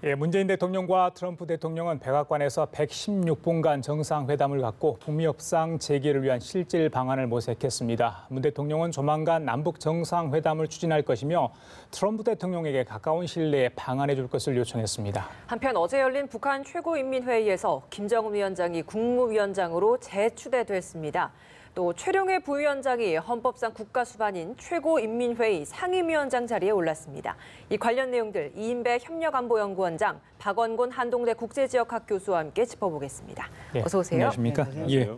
예, 문재인 대통령과 트럼프 대통령은 백악관에서 116분간 정상회담을 갖고 북미 협상 재개를 위한 실질 방안을 모색했습니다. 문 대통령은 조만간 남북 정상회담을 추진할 것이며 트럼프 대통령에게 가까운 시일 내에 방한해 줄 것을 요청했습니다. 한편 어제 열린 북한 최고인민회의에서 김정은 위원장이 국무위원장으로 재추대됐습니다. 또 최룡해 부위원장이 헌법상 국가수반인 최고인민회의 상임위원장 자리에 올랐습니다. 이 관련 내용들 이인배 협력안보연구원장, 박원곤 한동대 국제지역학 교수와 함께 짚어보겠습니다. 네, 어서 오세요. 안녕하십니까? 네, 예.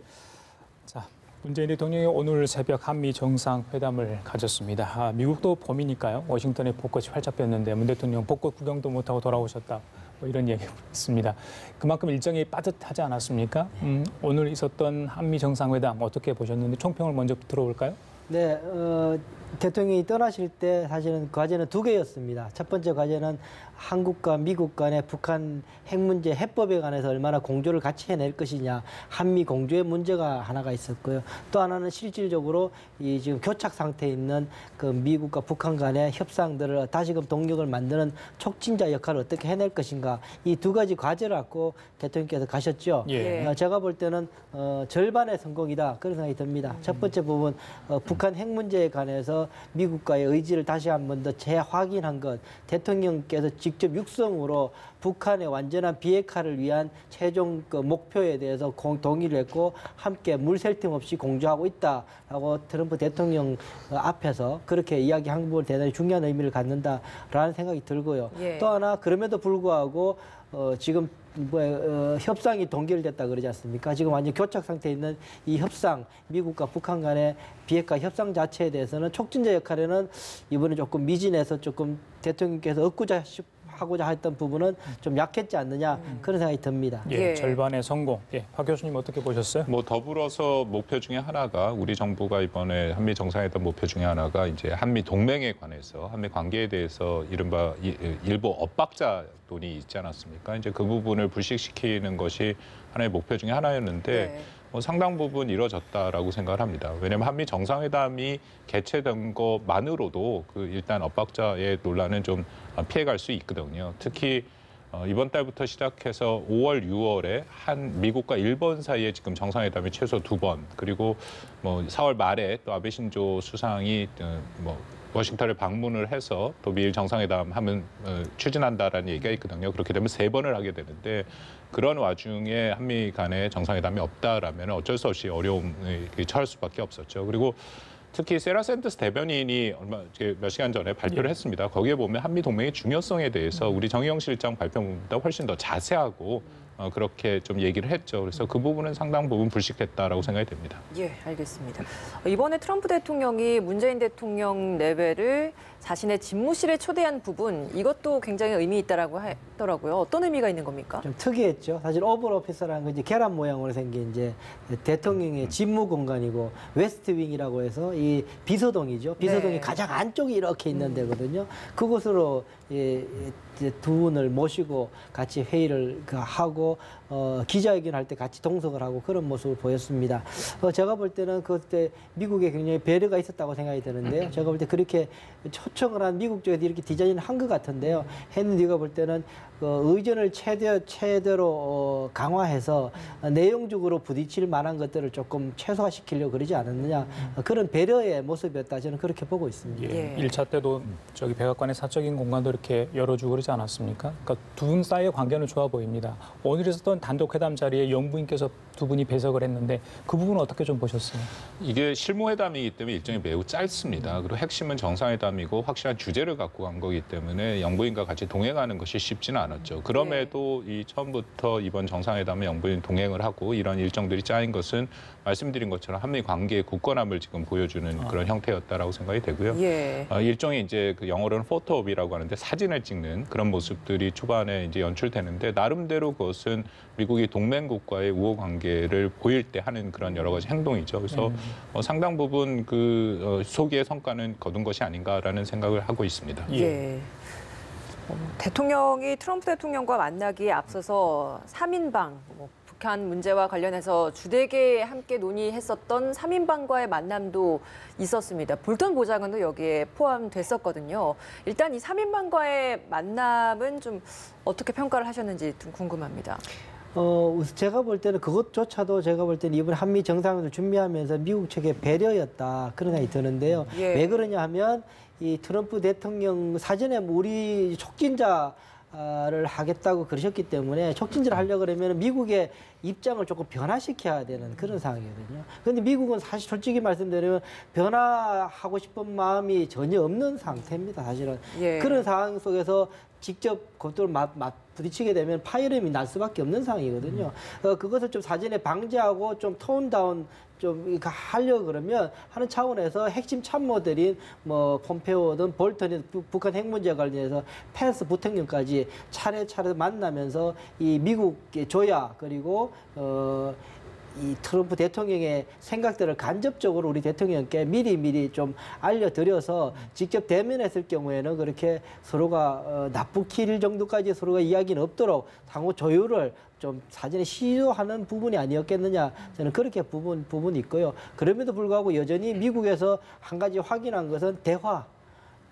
자, 문재인 대통령이 오늘 새벽 한미 정상회담을 가졌습니다. 미국도 봄이니까요. 워싱턴에 벚꽃이 활짝 폈는데 문 대통령 벚꽃 구경도 못하고 돌아오셨다. 뭐 이런 얘기가 있습니다. 그만큼 일정이 빠듯하지 않았습니까? 오늘 있었던 한미 정상회담 어떻게 보셨는데 총평을 먼저 들어볼까요? 네, 대통령이 떠나실 때 사실은 과제는 두 개였습니다. 첫 번째 과제는 한국과 미국 간의 북한 핵 문제, 해법에 관해서 얼마나 공조를 같이 해낼 것이냐, 한미 공조의 문제가 하나가 있었고요. 또 하나는 실질적으로 이 지금 교착 상태에 있는 그 미국과 북한 간의 협상들을 다시금 동력을 만드는 촉진자 역할을 어떻게 해낼 것인가, 이 두 가지 과제를 갖고 대통령께서 가셨죠. 예. 제가 볼 때는 절반의 성공이다, 그런 생각이 듭니다. 첫 번째 부분, 북한 핵 문제에 관해서 미국과의 의지를 다시 한 번 더 재확인한 것, 대통령께서 직접 육성으로 북한의 완전한 비핵화를 위한 최종 그 목표에 대해서 동의를 했고 함께 물샐 틈 없이 공조하고 있다라고 트럼프 대통령 앞에서 그렇게 이야기한 부분 대단히 중요한 의미를 갖는다라는 생각이 들고요. 예. 또 하나 그럼에도 불구하고 지금 협상이 동결됐다 그러지 않습니까? 지금 완전 교착 상태에 있는 이 협상, 미국과 북한 간의 비핵화 협상 자체에 대해서는 촉진자 역할에는 이번에 조금 미진해서 조금 대통령께서 하고자 했던 부분은 좀 약했지 않느냐, 그런 생각이 듭니다. 예, 예. 절반의 성공. 예, 박 교수님 어떻게 보셨어요? 더불어서 목표 중에 하나가 우리 정부가 이번에 한미 정상회담 목표 중에 하나가 이제 한미 동맹에 관해서 한미 관계에 대해서 이른바 일부 엇박자 논이 있지 않았습니까? 이제 그 부분을 불식시키는 것이 하나의 목표 중에 하나였는데 네. 상당 부분 이루어졌다라고 생각을 합니다. 왜냐하면 한미 정상회담이 개최된 것만으로도 그 일단 엇박자의 논란은 좀 피해갈 수 있거든요. 특히 이번 달부터 시작해서 5월, 6월에 미국과 일본 사이에 지금 정상회담이 최소 2번, 그리고 4월 말에 또 아베 신조 수상이 워싱턴을 방문을 해서 또 미일 정상회담 하면 추진한다라는 얘기가 있거든요. 그렇게 되면 3번을 하게 되는데 그런 와중에 한미 간의 정상회담이 없다라면 어쩔 수 없이 어려움에 처할 수밖에 없었죠. 그리고 특히 세라 샌더스 대변인이 몇 시간 전에 발표를 했습니다. 거기에 보면 한미 동맹의 중요성에 대해서 우리 정의용 실장 발표보다 훨씬 더 자세하고 그렇게 좀 얘기를 했죠. 그래서 그 부분은 상당 부분 불식했다라고 생각이 됩니다. 예, 알겠습니다. 이번에 트럼프 대통령이 문재인 대통령 내외를 자신의 집무실에 초대한 부분, 이것도 굉장히 의미 있다라고 하더라고요. 어떤 의미가 있는 겁니까? 좀 특이했죠. 사실 오벌 오피스라는 건 이제 계란 모양으로 생긴 이제 대통령의 집무 공간이고 웨스트윙이라고 해서 이 비서동이죠. 비서동이 네. 가장 안쪽에 이렇게 있는 데거든요. 그곳으로 이제 두 분을 모시고 같이 회의를 하고 기자회견 할 때 같이 동석을 하고 그런 모습을 보였습니다. 제가 볼 때는 그때 미국에 굉장히 배려가 있었다고 생각이 드는데요. 제가 볼 때 그렇게 초청을 한 미국 쪽에서 이렇게 디자인을 한 것 같은데요. 했는 제가 볼 때는 의전을 최대로 강화해서 내용적으로 부딪힐 만한 것들을 조금 최소화시키려고 그러지 않았느냐, 그런 배려의 모습이었다, 저는 그렇게 보고 있습니다. 예. 예. 1차 때도 저기 백악관의 사적인 공간도 이렇게 열어주고 그러지 않았습니까? 그러니까 두 분 사이의 관계는 좋아 보입니다. 오늘 있었던 단독 회담 자리에 영부인께서 두 분이 배석을 했는데 그 부분은 어떻게 좀 보셨어요? 이게 실무회담이기 때문에 일정이 매우 짧습니다. 그리고 핵심은 정상회담이고 확실한 주제를 갖고 간 거기 때문에 영부인과 같이 동행하는 것이 쉽지는 않았죠. 그럼에도 이 처음부터 이번 정상회담에 영부인 동행을 하고 이런 일정들이 짜인 것은 말씀드린 것처럼 한미 관계의 굳건함을 지금 보여주는 그런 형태였다라고 생각이 되고요. 예. 일종의 이제 그 영어로는 포토옵이라고 하는데 사진을 찍는 그런 모습들이 초반에 이제 연출되는데 나름대로 그것은 미국이 동맹국과의 우호 관계를 보일 때 하는 그런 여러 가지 행동이죠. 그래서 상당 부분 그 소기의 성과는 거둔 것이 아닌가라는 생각을 하고 있습니다. 예. 대통령이 트럼프 대통령과 만나기에 앞서서 3인방, 북한 문제와 관련해서 주되게 함께 논의했었던 3인방과의 만남도 있었습니다. 볼턴 보좌관도 여기에 포함됐었거든요. 일단 이 3인방과의 만남은 좀 어떻게 평가를 하셨는지 좀 궁금합니다. 제가 볼 때는 그것조차도 제가 볼 때는 이번 한미 정상회담을 준비하면서 미국 측의 배려였다 그런 생각이 드는데요. 예. 왜 그러냐 하면 이 트럼프 대통령 사전에 우리 촉진자를 하겠다고 그러셨기 때문에 촉진자를 하려고 그러면 미국의 입장을 조금 변화시켜야 되는 그런 상황이거든요. 그런데 미국은 사실 솔직히 말씀드리면 변화하고 싶은 마음이 전혀 없는 상태입니다. 사실은. 예. 그런 상황 속에서 직접 그것을 부딪히게 되면 파열음이 날 수밖에 없는 상황이거든요. 그것을 좀 사전에 방지하고 좀 톤다운 좀 하려고 그러면 하는 차원에서 핵심 참모들인 뭐 폼페오든 볼턴이든 북한 핵 문제 관련해서 펜스 부통령까지 차례차례 만나면서 이 미국의 조야 그리고 이 트럼프 대통령의 생각들을 간접적으로 우리 대통령께 미리 좀 알려드려서 직접 대면했을 경우에는 그렇게 서로가 나쁘킬 정도까지 서로가 이야기는 없도록 상호 조율을 좀 사전에 시도하는 부분이 아니었겠느냐 저는 그렇게 부분이 있고요. 그럼에도 불구하고 여전히 미국에서 한 가지 확인한 것은 대화.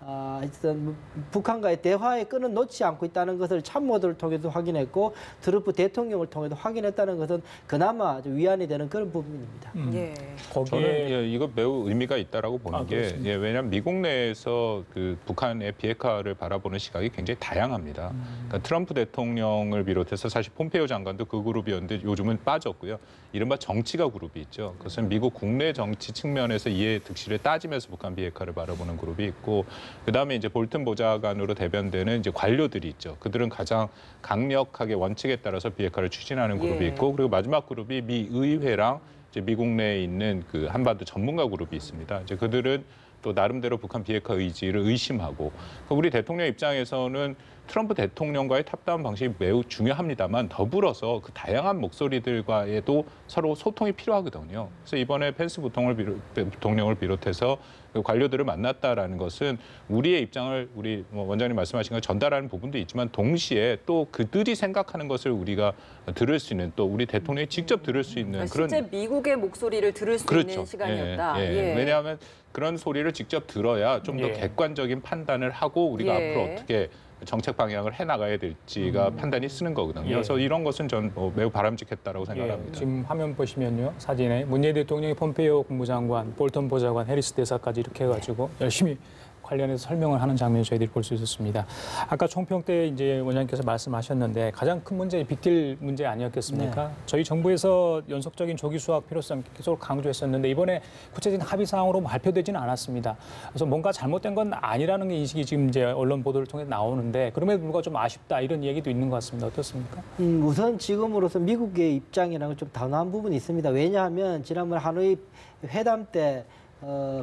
하여튼 북한과의 대화의 끈은 놓지 않고 있다는 것을 참모들을 통해서 확인했고 트럼프 대통령을 통해서 확인했다는 것은 그나마 좀 위안이 되는 그런 부분입니다. 예. 저는 거기에 이거 매우 의미가 있다라고 보는 게 그렇습니다. 왜냐하면 미국 내에서 그 북한의 비핵화를 바라보는 시각이 굉장히 다양합니다. 그러니까 트럼프 대통령을 비롯해서 사실 폼페이오 장관도 그 그룹이었는데 요즘은 빠졌고요. 이른바 정치가 그룹이 있죠. 그것은 미국 국내 정치 측면에서 이해 득실을 따지면서 북한 비핵화를 바라보는 그룹이 있고 그다음에 이제 볼튼 보좌관으로 대변되는 이제 관료들이 있죠. 그들은 가장 강력하게 원칙에 따라서 비핵화를 추진하는 그룹이 예. 있고 그리고 마지막 그룹이 미 의회랑 이제 미국 내에 있는 그 한반도 전문가 그룹이 있습니다. 이제 그들은 또 나름대로 북한 비핵화 의지를 의심하고 우리 대통령 입장에서는 트럼프 대통령과의 탑다운 방식이 매우 중요합니다만 더불어서 그 다양한 목소리들과에도 서로 소통이 필요하거든요. 그래서 이번에 펜스 부통령을 비롯해서 그 관료들을 만났다라는 것은 우리의 입장을 우리 원장님 말씀하신 걸 전달하는 부분도 있지만 동시에 또 그들이 생각하는 것을 우리가 들을 수 있는 또 우리 대통령이 직접 들을 수 있는 그런 실제 미국의 목소리를 들을 수 그렇죠. 있는 시간이었다. 예. 왜냐하면 그런 소리를 직접 들어야 좀 더 예. 객관적인 판단을 하고 우리가 예. 앞으로 어떻게 정책 방향을 해나가야 될지가 판단이 쓰는 거거든요. 예. 그래서 이런 것은 전 매우 바람직했다라고 예, 생각합니다. 지금 화면 보시면요. 사진에 문재인 대통령이 폼페이오 국무장관, 볼턴 보좌관, 해리스 대사까지 이렇게 해가지고 열심히 관련해서 설명을 하는 장면 저희들이 볼 수 있었습니다. 아까 총평 때 이제 원장님께서 말씀하셨는데 가장 큰 문제, 빅딜 문제 아니었겠습니까? 네. 저희 정부에서 연속적인 조기 수학 필요성 계속 강조했었는데 이번에 구체적인 합의 사항으로 발표되지는 않았습니다. 그래서 뭔가 잘못된 건 아니라는 게 인식이 지금 이제 언론 보도를 통해 나오는데 그럼에도 불구하고 좀 아쉽다 이런 얘기도 있는 것 같습니다. 어떻습니까? 우선 지금으로서 미국의 입장이랑은 좀 단호한 부분이 있습니다. 왜냐하면 지난번 하노이 회담 때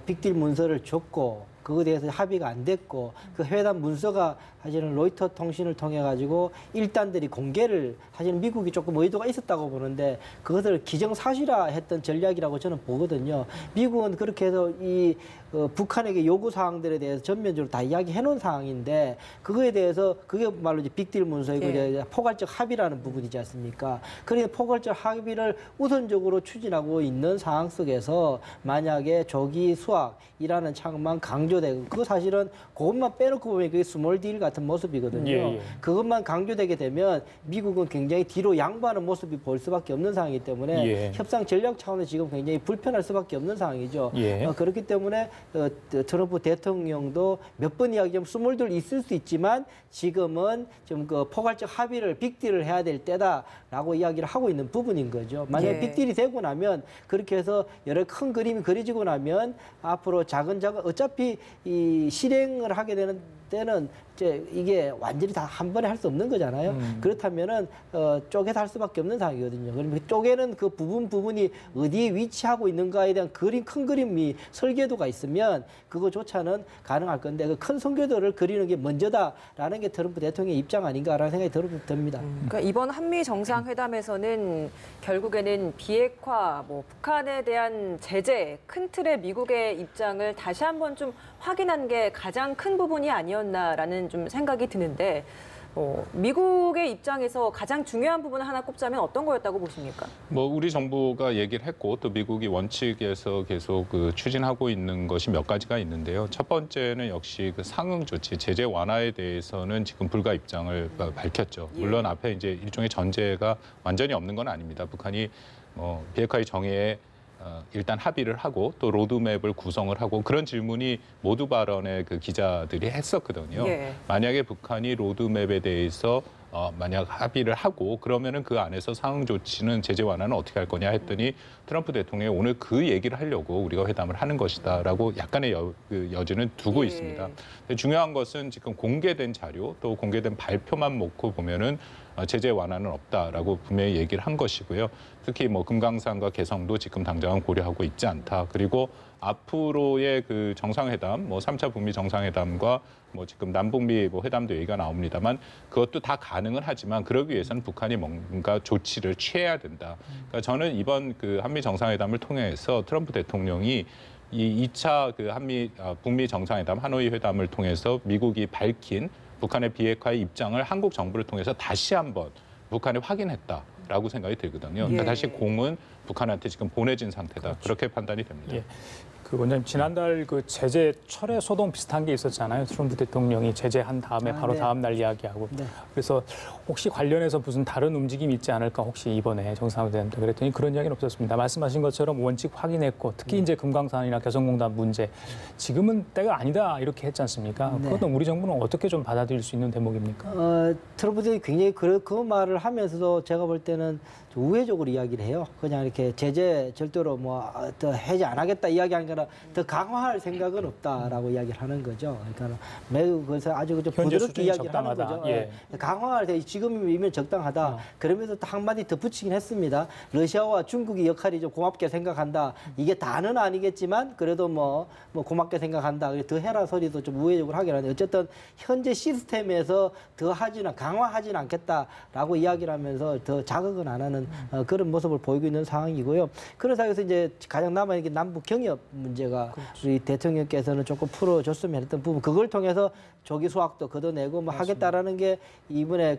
빅딜 문서를 줬고 그거에 대해서 합의가 안 됐고 그 회담 문서가 사실은 로이터 통신을 통해 가지고 일단들이 공개를 사실은 미국이 조금 의도가 있었다고 보는데 그것을 기정사실화했던 전략이라고 저는 보거든요. 미국은 그렇게 해서 이 북한에게 요구 사항들에 대해서 전면적으로 다 이야기해 놓은 상황인데 그거에 대해서 그게 말로 이제 빅딜 문서이고 예. 이제 포괄적 합의라는 부분이지 않습니까? 그러니까 포괄적 합의를 우선적으로 추진하고 있는 상황 속에서 만약에 조기 수학이라는 창만 강조되고 그거 사실은 그것만 빼놓고 보면 그게 스몰 딜 같은 모습이거든요. 예, 예. 그것만 강조되게 되면 미국은 굉장히 뒤로 양보하는 모습이 보일 수밖에 없는 상황이기 때문에 예. 협상 전략 차원에서 지금 굉장히 불편할 수밖에 없는 상황이죠. 예. 그렇기 때문에 트럼프 대통령도 몇 번 이야기하면 스몰들 있을 수 있지만 지금은 좀 그 포괄적 합의를 빅딜을 해야 될 때다라고 이야기를 하고 있는 부분인 거죠. 만약에 예. 빅딜이 되고 나면 그렇게 해서 여러 큰 그림이 그려지고 나면 앞으로 작은 어차피 이 실행을 하게 되는 때는 이제 이게 완전히 다 한 번에 할 수 없는 거잖아요. 그렇다면은 쪼개서 할 수밖에 없는 상황이거든요. 그러면 쪼개는 그 부분이 어디에 위치하고 있는가에 대한 큰 그림이 설계도가 있으면 그거조차는 가능할 건데 그 큰 설계도를 그리는 게 먼저다라는 게 트럼프 대통령의 입장 아닌가라는 생각이 듭니다. 그러니까 이번 한미 정상회담에서는 결국에는 비핵화, 북한에 대한 제재, 큰 틀의 미국의 입장을 다시 한번 좀 확인한 게 가장 큰 부분이 아니었나라는 좀 생각이 드는데 미국의 입장에서 가장 중요한 부분을 하나 꼽자면 어떤 거였다고 보십니까? 뭐 우리 정부가 얘기를 했고 또 미국이 원칙에서 계속 그 추진하고 있는 것이 몇 가지가 있는데요. 첫 번째는 역시 그 상응 조치, 제재 완화에 대해서는 지금 불가 입장을 밝혔죠. 물론 앞에 이제 일종의 전제가 완전히 없는 건 아닙니다. 북한이 비핵화의 정의에 일단 합의를 하고 또 로드맵을 구성을 하고 그런 질문이 모두 발언에 그 기자들이 했었거든요. 예. 만약에 북한이 로드맵에 대해서 만약 합의를 하고 그러면은 그 안에서 상응 조치는 제재 완화는 어떻게 할 거냐 했더니 트럼프 대통령이 오늘 그 얘기를 하려고 우리가 회담을 하는 것이다라고 약간의 여지는 두고 예. 있습니다. 근데 중요한 것은 지금 공개된 자료 또 공개된 발표만 놓고 보면은 제재 완화는 없다라고 분명히 얘기를 한 것이고요. 특히 뭐 금강산과 개성도 지금 당장은 고려하고 있지 않다. 그리고 앞으로의 그 정상회담, 뭐 3차 북미 정상회담과 뭐 지금 남북미 뭐 회담도 얘기가 나옵니다만 그것도 다 가능은 하지만 그러기 위해서는 북한이 뭔가 조치를 취해야 된다. 그러니까 저는 이번 그 한미 정상회담을 통해서 트럼프 대통령이 이 2차 그 북미 정상회담 하노이 회담을 통해서 미국이 밝힌 북한의 비핵화의 입장을 한국 정부를 통해서 다시 한번 북한이 확인했다라고 생각이 들거든요. 그러니까 예. 다시 공은 북한한테 지금 보내진 상태다. 그렇죠. 그렇게 판단이 됩니다. 예. 그 원장님 지난달 그 제재 철회 소동 비슷한 게 있었잖아요. 트럼프 대통령이 제재한 다음에 바로 네. 다음 날 이야기하고. 네. 그래서 혹시 관련해서 무슨 다른 움직임이 있지 않을까 혹시 이번에 정상회담 때 그랬더니 그런 이야기는 없었습니다. 말씀하신 것처럼 원칙 확인했고 특히 이제 금강산이나 개성공단 문제 지금은 때가 아니다 이렇게 했지 않습니까? 네. 그것도 우리 정부는 어떻게 좀 받아들일 수 있는 대목입니까? 트럼프 대통령이 굉장히 그 말을 하면서도 제가 볼 때는 좀 우회적으로 이야기를 해요. 그냥 이렇게 제재 절대로 더 해제 안 하겠다 이야기하는 거나 더 강화할 생각은 없다라고 이야기를 하는 거죠. 그러니까 매우 그래서 아주 좀 현재 부드럽게 수준이 이야기를 하는 적당하다. 거죠. 예. 강화할 때 지금이면 적당하다. 그러면서 또 한마디 덧붙이긴 했습니다. 러시아와 중국의 역할이 좀 고맙게 생각한다. 이게 다는 아니겠지만 그래도 뭐 고맙게 생각한다. 더 해라 소리도 좀 우회적으로 하긴 하는데 어쨌든 현재 시스템에서 더 하지는 강화하지는 않겠다라고 이야기를 하면서 더 자극은 안 하는 그런 모습을 보이고 있는 상황이고요. 그런 상황에서 이제 가장 남아있는 게 남북 경협 문제가 우리 대통령께서는 조금 풀어줬으면 했던 부분 그걸 통해서 조기 수학도 걷어내고 뭐 하겠다라는 게 이번에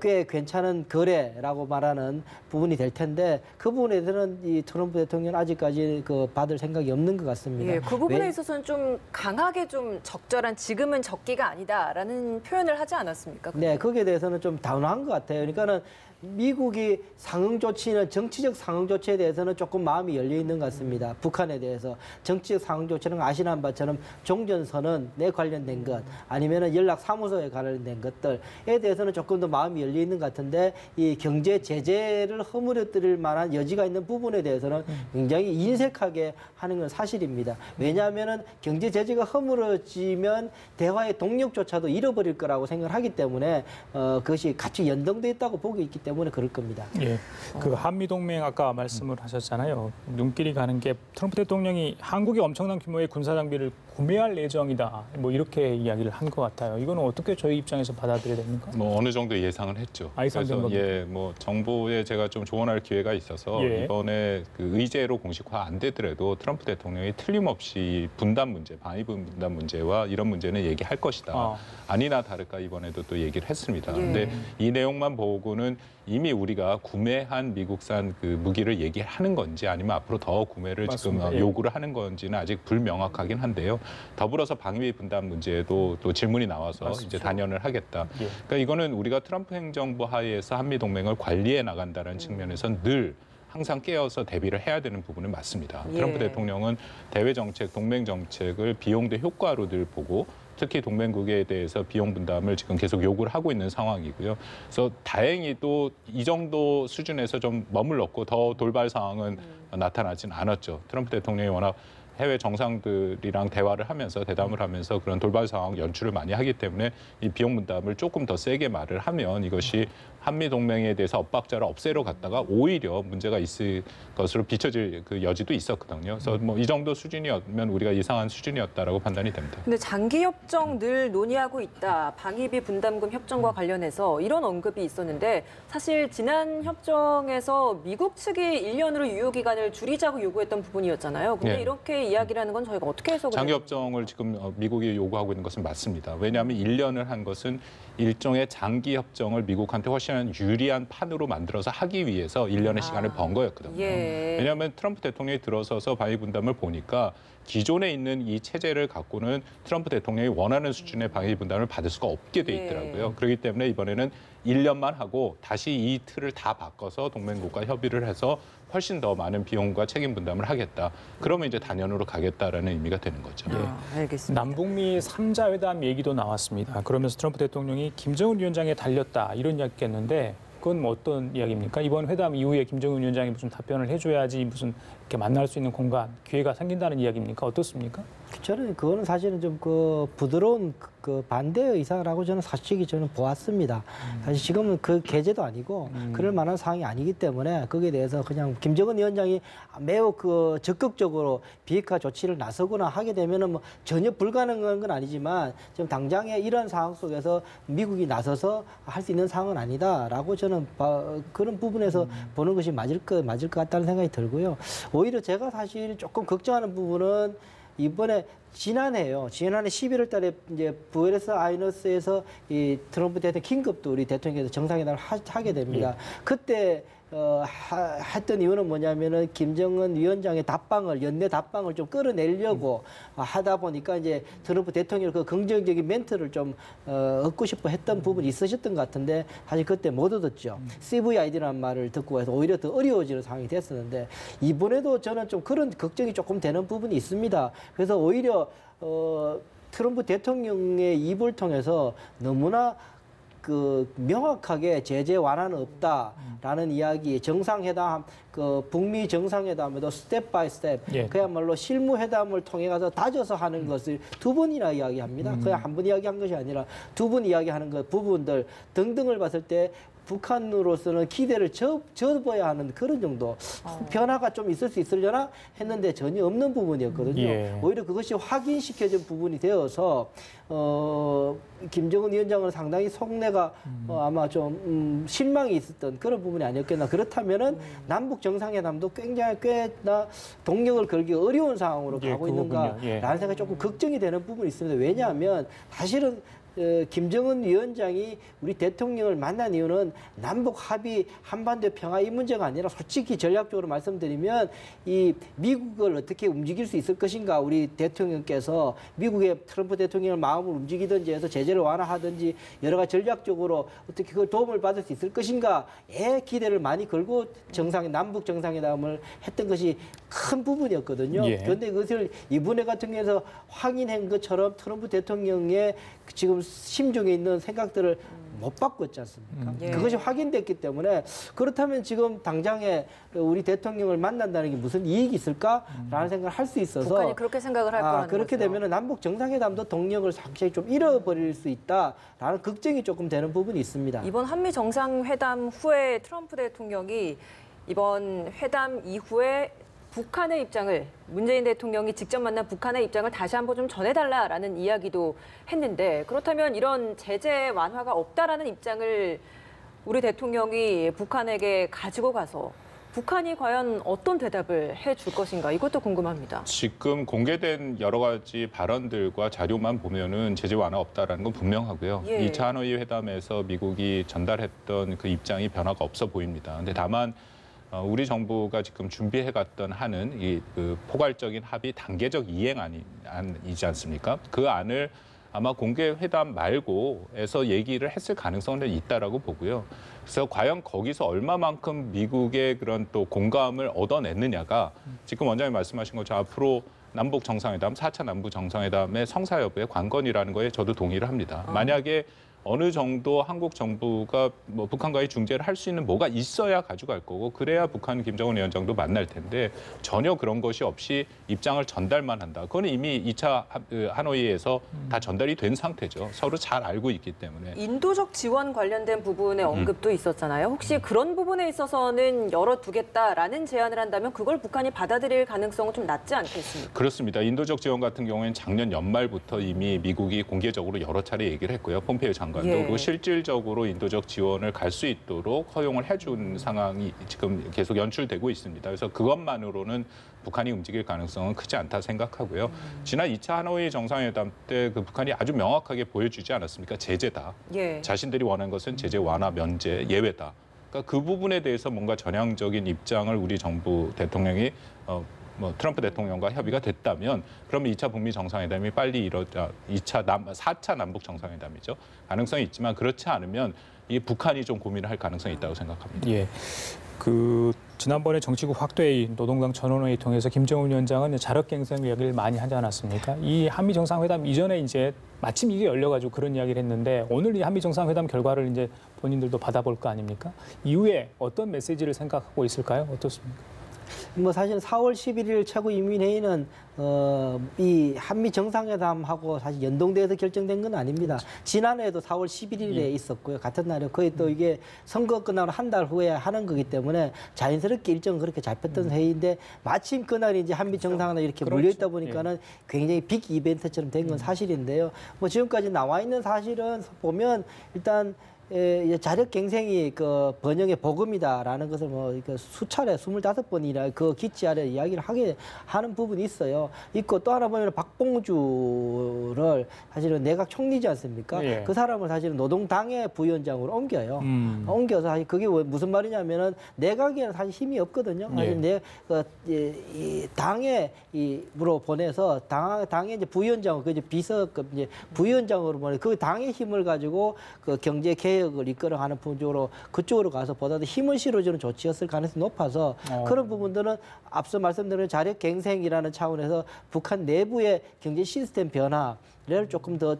꽤 괜찮은 거래라고 말하는 부분이 될 텐데 그 부분에 대해서는 이 트럼프 대통령은 아직까지 받을 생각이 없는 것 같습니다. 예, 그 부분에 있어서는 좀 강하게 좀 적절한 지금은 적기가 아니다라는 표현을 하지 않았습니까? 네, 거기에 대해서는 좀 단호한 것 같아요. 그러니까는 미국이 상응 조치는 정치적 상응 조치에 대해서는 조금 마음이 열려 있는 것 같습니다. 북한에 대해서 정치적 상응 조치는 아시는 바처럼 종전선언에 관련된 것 아니면은 연락 사무소에 관련된 것들에 대해서는 조금 더 마음이 열려 있는 것 같은데 이 경제 제재를 허물어뜨릴 만한 여지가 있는 부분에 대해서는 굉장히 인색하게 하는 건 사실입니다. 왜냐하면은 경제 제재가 허물어지면 대화의 동력조차도 잃어버릴 거라고 생각을 하기 때문에 그것이 같이 연동돼 있다고 보고 있기 때문에 그럴 겁니다. 예, 그 한미 동맹 아까 말씀을 하셨잖아요. 눈길이 가는 게 트럼프 대통령이 한국이 엄청난 규모의 군사 장비를 구매할 예정이다. 뭐 이렇게 이야기를 한 것 같아요. 이거는 어떻게 저희 입장에서 받아들여야 됩니까? 뭐 어느 정도 예상을 했죠. 예상된 겁니까? 뭐 정부에 제가 좀 조언할 기회가 있어서 예. 이번에 그 의제로 공식화 안 되더라도 트럼프 대통령이 틀림없이 분단 문제, 방위 분단 문제와 이런 문제는 얘기할 것이다. 아니나 다를까 이번에도 또 얘기를 했습니다. 예. 근데 이 내용만 보고는 이미 우리가 구매한 미국산 그 무기를 얘기하는 건지 아니면 앞으로 더 구매를 맞습니다. 지금 예. 요구를 하는 건지는 아직 불명확하긴 한데요. 더불어서 방위 분담 문제에도 또 질문이 나와서 이제 단연을 하겠다. 예. 그러니까 이거는 우리가 트럼프 행정부 하에서 한미 동맹을 관리해 나간다는 측면에선 늘 항상 깨어서 대비를 해야 되는 부분은 맞습니다. 예. 트럼프 대통령은 대외 정책, 동맹 정책을 비용 대 효과로 늘 보고 특히 동맹국에 대해서 비용 분담을 지금 계속 요구를 하고 있는 상황이고요. 그래서 다행히 또 이 정도 수준에서 좀 머물렀고 더 돌발 상황은 나타나진 않았죠. 트럼프 대통령이 워낙 해외 정상들이랑 대화를 하면서 대담을 하면서 그런 돌발 상황 연출을 많이 하기 때문에 이 비용 분담을 조금 더 세게 말을 하면 이것이 한미 동맹에 대해서 엇박자를 없애러 갔다가 오히려 문제가 있을 것으로 비춰질 그 여지도 있었거든요. 그래서 뭐 이 정도 수준이었면 우리가 예상한 수준이었다라고 판단이 됩니다. 근데 장기 협정 늘 논의하고 있다. 방위비 분담금 협정과 관련해서 이런 언급이 있었는데 사실 지난 협정에서 미국 측이 1년으로 유효 기간을 줄이자고 요구했던 부분이었잖아요. 근데 네. 이렇게 이야기를 하는 건 저희가 어떻게 해석을 장기 협정을 지금 미국이 요구하고 있는 것은 맞습니다. 왜냐하면 1년을 한 것은 일종의 장기 협정을 미국한테 훨씬 유리한 판으로 만들어서 하기 위해서 1년의 시간을 번 거였거든요. 예. 왜냐하면 트럼프 대통령이 들어서서 방위 분담을 보니까 기존에 있는 이 체제를 갖고는 트럼프 대통령이 원하는 수준의 방위 분담을 받을 수가 없게 돼 있더라고요. 그렇기 때문에 이번에는 1년만 하고 다시 이 틀을 다 바꿔서 동맹국과 협의를 해서 훨씬 더 많은 비용과 책임 분담을 하겠다. 그러면 이제 단연으로 가겠다라는 의미가 되는 거죠. 알겠습니다. 남북미 3자 회담 얘기도 나왔습니다. 그러면서 트럼프 대통령이 김정은 위원장에 달렸다 이런 이야기가 했는데 그건 뭐 어떤 이야기입니까? 이번 회담 이후에 김정은 위원장이 무슨 답변을 해줘야지 무슨 이렇게 만날 수 있는 공간, 기회가 생긴다는 이야기입니까? 어떻습니까? 저는 그거는 사실은 좀 그 부드러운 그 반대의 의사라고 저는 솔직히 저는 보았습니다. 사실 지금은 그 계제도 아니고 그럴 만한 상황이 아니기 때문에 거기에 대해서 그냥 김정은 위원장이 매우 그 적극적으로 비핵화 조치를 나서거나 하게 되면은 뭐 전혀 불가능한 건 아니지만 지금 당장에 이런 상황 속에서 미국이 나서서 할 수 있는 상황은 아니다라고 저는 그런 부분에서 보는 것이 맞을 것 같다는 생각이 들고요. 오히려 제가 사실 조금 걱정하는 부분은 이번에 지난해 11월 달에 이제 부에노스아이레스에서 이 트럼프 대통령 긴급도 우리 대통령께서 정상회담을 하게 됩니다. 그때 했던 이유는 뭐냐면은 김정은 위원장의 연내 답방을 좀 끌어내려고 하다 보니까 이제 트럼프 대통령 그 긍정적인 멘트를 좀 얻고 싶어 했던 부분이 있으셨던 것 같은데 사실 그때 못 얻었죠. CVID라는 말을 듣고 해서 오히려 더 어려워지는 상황이 됐었는데 이번에도 저는 좀 그런 걱정이 조금 되는 부분이 있습니다. 그래서 오히려 트럼프 대통령의 입을 통해서 너무나 그 명확하게 제재 완화는 없다라는 이야기, 정상회담, 그 북미 정상회담에도 스텝 바이 스텝, 그야말로 실무회담을 통해 가서 다져서 하는 것을 두 번이나 이야기합니다. 그냥 한 번 이야기한 것이 아니라 두 번 이야기하는 그 부분들 등등을 봤을 때 북한으로서는 기대를 접어야 하는 그런 정도 변화가 좀 있을 수 있으려나 했는데 전혀 없는 부분이었거든요. 오히려 그것이 확인시켜진 부분이 되어서 김정은 위원장은 상당히 속내가 아마 좀 실망이 있었던 그런 부분이 아니었겠나. 그렇다면은 남북 정상회담도 굉장히 꽤나 동력을 걸기 어려운 상황으로 가고 있는가라는 생각이 조금 걱정이 되는 부분이 있습니다. 왜냐하면 사실은 김정은 위원장이 우리 대통령을 만난 이유는 남북 합의 한반도 평화 이 문제가 아니라 솔직히 전략적으로 말씀드리면 이 미국을 어떻게 움직일 수 있을 것인가 우리 대통령께서 미국의 트럼프 대통령을 마음을 움직이든지 해서 제재를 완화하든지 여러 가지 전략적으로 어떻게 그걸 도움을 받을 수 있을 것인가에 기대를 많이 걸고 남북 정상회담을 했던 것이 큰 부분이었거든요. 그런데 그것을 이번에 같은 경우에서 확인한 것처럼 트럼프 대통령의 지금 심중에 있는 생각들을 못 바꿨지 않습니까? 그것이 확인됐기 때문에 그렇다면 지금 당장에 우리 대통령을 만난다는 게 무슨 이익이 있을까라는 생각을 할 수 있어서 북한이 그렇게 생각을 할 거라는 그렇게 거죠. 되면 남북 정상회담도 동력을 상당히 좀 잃어버릴 수 있다라는 걱정이 조금 되는 부분이 있습니다. 이번 한미 정상회담 후에 트럼프 대통령이 이번 회담 이후에 북한의 입장을 문재인 대통령이 직접 만난 북한의 입장을 다시 한번 좀 전해달라라는 이야기도 했는데 그렇다면 이런 제재 완화가 없다라는 입장을 우리 대통령이 북한에게 가지고 가서 북한이 과연 어떤 대답을 해줄 것인가 이것도 궁금합니다. 지금 공개된 여러 가지 발언들과 자료만 보면은 제재 완화 없다라는 건 분명하고요. 2차 하노이 회담에서 미국이 전달했던 그 입장이 변화가 없어 보입니다. 근데 다만 우리 정부가 지금 준비해갔던 한은 그 포괄적인 합의 단계적 이행안이지 않습니까? 그 안을 아마 공개 회담 말고에서 얘기를 했을 가능성은 있다라고 보고요. 그래서 과연 거기서 얼마만큼 미국의 그런 또 공감을 얻어냈느냐가 지금 원장님 말씀하신 것처럼 앞으로 남북 정상회담, 4차 남북 정상회담의 성사 여부의 관건이라는 거에 저도 동의를 합니다. 만약에 어느 정도 한국 정부가 뭐 북한과의 중재를 할 수 있는 뭐가 있어야 가져갈 거고 그래야 북한 김정은 위원장도 만날 텐데 전혀 그런 것이 없이 입장을 전달만 한다. 그건 이미 2차 하노이에서 다 전달이 된 상태죠. 서로 잘 알고 있기 때문에. 인도적 지원 관련된 부분의 언급도 있었잖아요. 혹시 그런 부분에 있어서는 열어두겠다라는 제안을 한다면 그걸 북한이 받아들일 가능성은 좀 낮지 않겠습니까? 그렇습니다. 인도적 지원 같은 경우에는 작년 연말부터 이미 미국이 공개적으로 여러 차례 얘기를 했고요. 폼페이오 장관 장관도 예. 그리고 실질적으로 인도적 지원을 갈 수 있도록 허용을 해준 상황이 지금 계속 연출되고 있습니다. 그래서 그것만으로는 북한이 움직일 가능성은 크지 않다 생각하고요. 지난 2차 하노이 정상회담 때 그 북한이 아주 명확하게 보여주지 않았습니까? 제재다. 예. 자신들이 원하는 것은 제재 완화, 면제, 예외다. 그러니까 그 부분에 대해서 뭔가 전향적인 입장을 우리 정부 대통령이 트럼프 대통령과 협의가 됐다면 그러면 2차 북미 정상회담이 빨리 4차 남북 정상회담이죠. 가능성이 있지만 그렇지 않으면 이 북한이 좀 고민을 할 가능성이 있다고 생각합니다. 예. 지난번에 정치국 확대회의, 노동당 전원회의 통해서 김정은 위원장은 자력갱생 이야기를 많이 하지 않았습니까? 이 한미 정상회담 이전에 이제 마침 이게 열려가지고 그런 이야기를 했는데 오늘 이 한미 정상회담 결과를 이제 본인들도 받아볼 거 아닙니까? 이후에 어떤 메시지를 생각하고 있을까요? 어떻습니까? 뭐 사실 4월 11일 최고인민회의는 이 한미 정상회담하고 사실 연동돼서 결정된 건 아닙니다. 지난해에도 4월 11일에 있었고요. 같은 날에 거의 또 이게 선거 끝나고 한 달 후에 하는 거기 때문에 자연스럽게 일정 그렇게 잡혔던 회의인데 마침 그날이 이제 한미 정상회담 이렇게 그렇죠. 물려있다 보니까는 굉장히 빅 이벤트처럼 된 건 사실인데요. 뭐 지금까지 나와 있는 사실은 보면 일단 자력갱생이 그 번영의 복음이다라는 것을 수차례 25번이나 그 기치 아래 이야기를 하는 부분이 있어요. 있고 또 하나 보면 박봉주를 사실은 내각 총리지 않습니까? 예. 그 사람을 사실은 노동당의 부위원장으로 옮겨요. 옮겨서 사실 그게 무슨 말이냐면은 내각에는 사실 힘이 없거든요. 사실 이 당에로 보내서 당의 이제 부위원장, 그 이제 비서급 이제 부위원장으로 보내 그 당의 힘을 가지고 그 경제 개혁을 이끌어가는 쪽으로 그쪽으로 가서 보다 더 힘을 실어주는 조치였을 가능성이 높아서 그런 부분들은 앞서 말씀드린 자력갱생이라는 차원에서 북한 내부의 경제 시스템 변화를 조금 더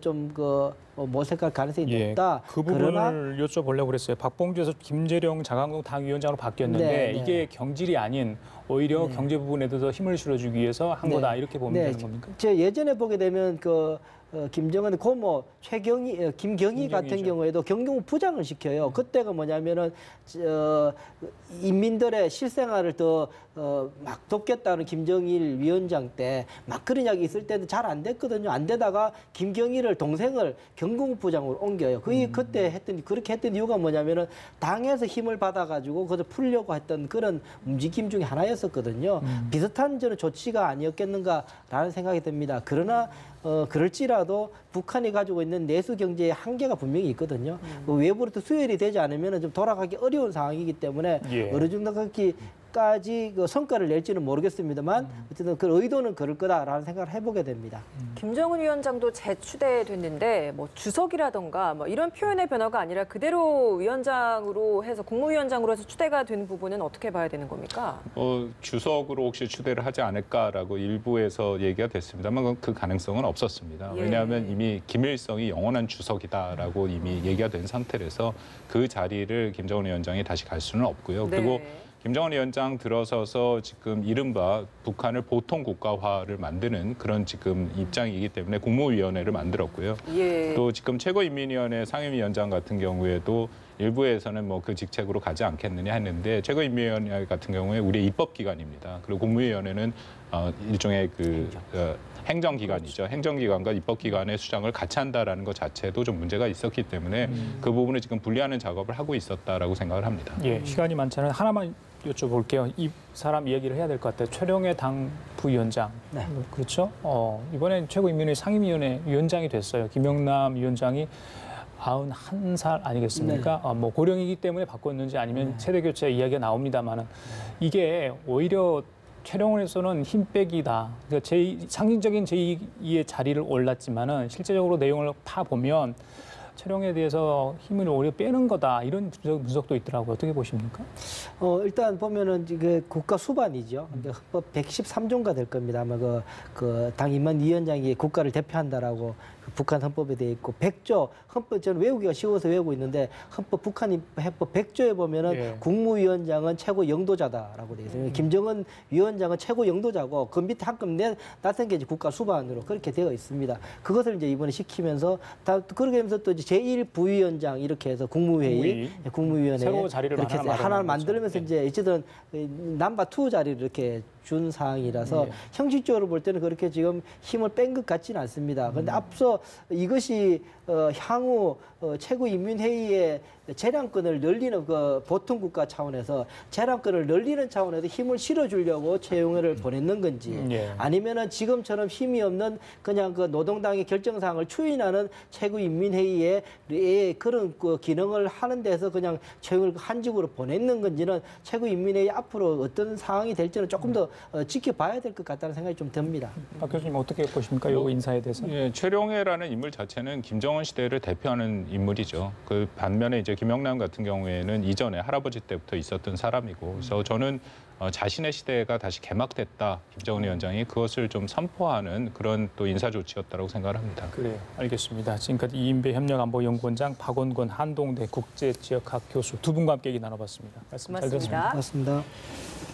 모색할 가능성이 높다. 그 부분을 여쭤보려고 그랬어요. 박봉주에서 김재룡 자강동 당위원장으로 바뀌었는데 네. 이게 경질이 아닌 오히려 경제 부분에도 더 힘을 실어주기 위해서 한 거다 이렇게 보면 되는 겁니까? 제 예전에 보게 되면 김정은 고모 김경희 같은 경우에도 경경부 부장을 시켜요. 그때가 뭐냐면은 인민들의 실생활을 더 막 돕겠다는 김정일 위원장 때 막 그런 이야기 있을 때는 잘 안 됐거든요. 안 되다가 김경희를 동생을 경공부 부장으로 옮겨요. 그때 그렇게 했던 이유가 뭐냐면은 당에서 힘을 받아가지고 그걸 풀려고 했던 그런 움직임 중에 하나였었거든요. 비슷한 저는 조치가 아니었겠는가라는 생각이 듭니다. 그러나 그럴지라도 북한이 가지고 있는 내수 경제의 한계가 분명히 있거든요. 외부로부터 수혈이 되지 않으면 좀 돌아가기 어려운 상황이기 때문에 어느 정도까지 성과를 낼지는 모르겠습니다만 어쨌든 그 의도는 그럴 거다라는 생각을 해보게 됩니다. 김정은 위원장도 재추대됐는데 뭐 주석이라던가 뭐 이런 표현의 변화가 아니라 그대로 위원장으로 해서 국무위원장으로 해서 추대가 된 부분은 어떻게 봐야 되는 겁니까? 주석으로 혹시 추대를 하지 않을까라고 일부에서 얘기가 됐습니다만 그 가능성은 없었습니다. 왜냐하면 이미 김일성이 영원한 주석이다라고 이미 얘기가 된 상태라서 그 자리를 김정은 위원장이 다시 갈 수는 없고요. 그리고 김정은 위원장 들어서서 지금 이른바 북한을 보통 국가화를 만드는 그런 지금 입장이기 때문에 국무위원회를 만들었고요. 또 지금 최고인민위원회 상임위원장 같은 경우에도 일부에서는 뭐 그 직책으로 가지 않겠느냐 했는데 최고인민위원회 같은 경우에 우리의 입법기관입니다. 그리고 국무위원회는 일종의 행정기관이죠. 행정기관과 입법기관의 수장을 같이 한다라는 것 자체도 좀 문제가 있었기 때문에 그 부분을 지금 분리하는 작업을 하고 있었다라고 생각을 합니다. 시간이 많지 않아요. 하나만 여쭤볼게요. 이 사람 이야기를 해야 될 것 같아요. 최룡해 당 부위원장. 그렇죠? 이번엔 최고인민회의 상임위원회 위원장이 됐어요. 김영남 위원장이 91살 아니겠습니까? 뭐 고령이기 때문에 바꿨는지 아니면 세대 교체 이야기가 나옵니다만은 이게 오히려 최룡원에서는 힘 빼기다. 그러니까 상징적인 제2의 자리를 올랐지만은 실제적으로 내용을 파보면 최룡에 대해서 힘을 오히려 빼는 거다. 이런 분석도 있더라고요. 어떻게 보십니까? 일단 보면은 이게 국가 수반이죠. 헌법 113조가 될 겁니다. 아마 당 임만 위원장이 국가를 대표한다라고 북한 헌법에 되어 있고 100조 헌법 저는 외우기가 쉬워서 외우고 있는데 북한 헌법 100조에 보면은 국무위원장은 최고 영도자다라고 되어 있습니다. 김정은 위원장은 최고 영도자고 그 밑에 한 급 낮은 게 이제 국가 수반으로 그렇게 되어 있습니다. 그것을 이제 이번에 시키면서 그렇게 하면서 또 이제 제1부위원장 이렇게 해서 국무위원회 새로 자리를 이렇게 하나를 만들면서 이제 어쨌든 넘버 2 자리를 이렇게 준 사항이라서 예. 형식적으로 볼 때는 그렇게 지금 힘을 뺀 것 같지는 않습니다. 그런데 앞서 이것이 향후 최고인민회의의 재량권을 늘리는 그 보통 국가 차원에서 재량권을 늘리는 차원에서 힘을 실어주려고 최용회를 보냈는 건지 예. 아니면은 지금처럼 힘이 없는 그냥 그 노동당의 결정사항을 추인하는 최고인민회의의 그런 그 기능을 하는 데서 그냥 최용을 한직으로 보냈는 건지는 최고인민회의 앞으로 어떤 상황이 될지는 조금 더 지켜봐야 될 것 같다는 생각이 좀 듭니다. 박 교수님 어떻게 보십니까? 이 인사에 대해서? 예, 최룡해라는 인물 자체는 김정은 시대를 대표하는 인물이죠. 그 반면에 이제 김영남 같은 경우에는 이전에 할아버지 때부터 있었던 사람이고, 그래서 저는 자신의 시대가 다시 개막됐다, 김정은 위원장이 그것을 좀 선포하는 그런 또 인사 조치였다고 생각을 합니다. 그래요. 알겠습니다. 지금까지 이인배 협력안보연구원장, 박원권 한동대 국제지역학 교수 두 분과 함께 얘기 나눠봤습니다. 말씀 잘 들었습니다. 고맙습니다. 고맙습니다.